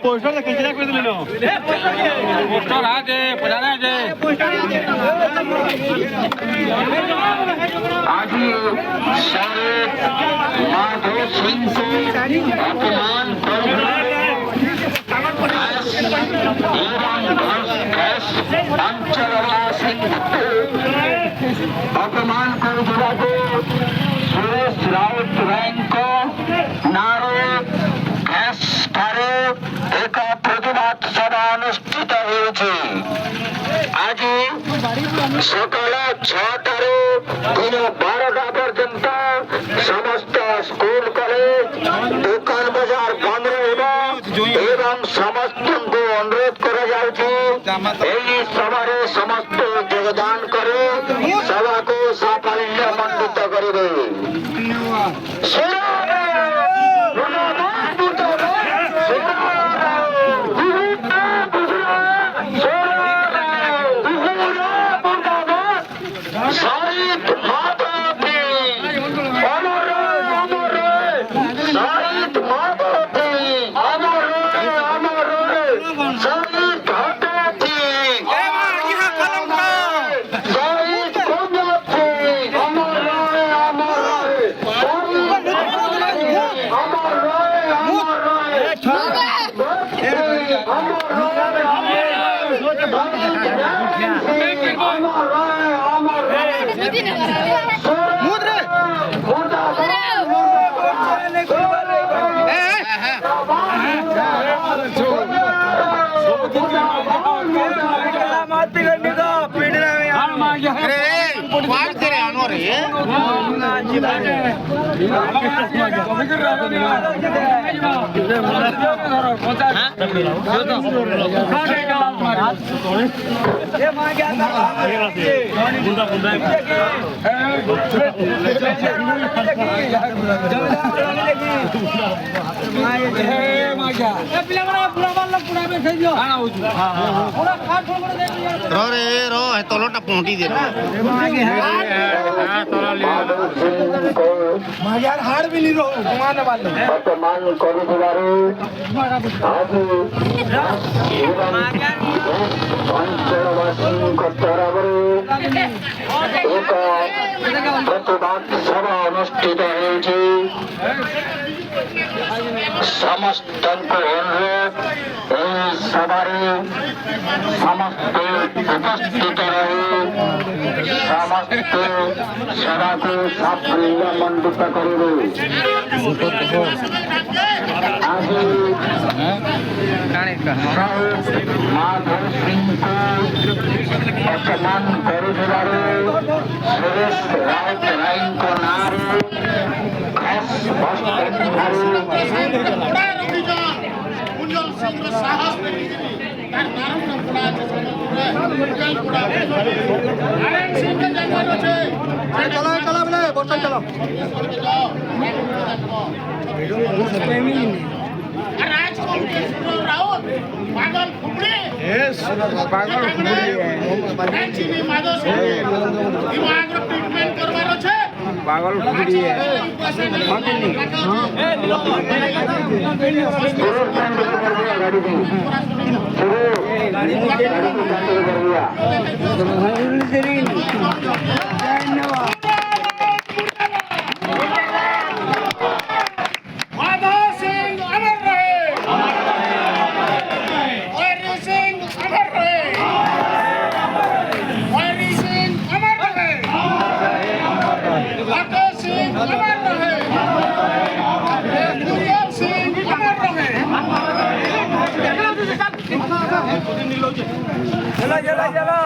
Poster तो खींचना कोई नहीं नो पोस्टर आ जे पढ़ाना जे आज सारे माधव सिंह को अपमान कर अपमान कर दिया सुरेश राउत रैंक को नारे एक प्रतिबाद सभा अनुष्ठित हो आज सकाल 6টাରୁ दिन 12টা पर्यंत समस्त स्कूल कॉलेज दुकान बाजार बंद एवं समस्त को अनुरोध करा सभा समस्त योगदान करे सभा को साफल्य मंडित करेंगे। रो तलोटा पहुंची दे हार भी नहीं रहो घुमाने वाले अपमान प्रतिबाद सभा अनुष्ठित हो समस्त अनुरोध सभारे समस्त उपस्थित रहे समस्त सभा को साफल्य मंडित करेंगे। आज माधव सिंह को अपमान कर सुरेश राउत राइन को नारे खास चलो राउत पागल फुकड़ी પાગલ चीनी मादो से दिमाग रो ट्रीटमेंट करवार আছে પાગલ ફૂડી माधो सिंह अमर रहे वैरी सिंह अमर रहे वैरी सिंह अमर रहे भगत सिंह अमर रहे गुरिया सिंह अमर रहे ચલો ચલો ચલો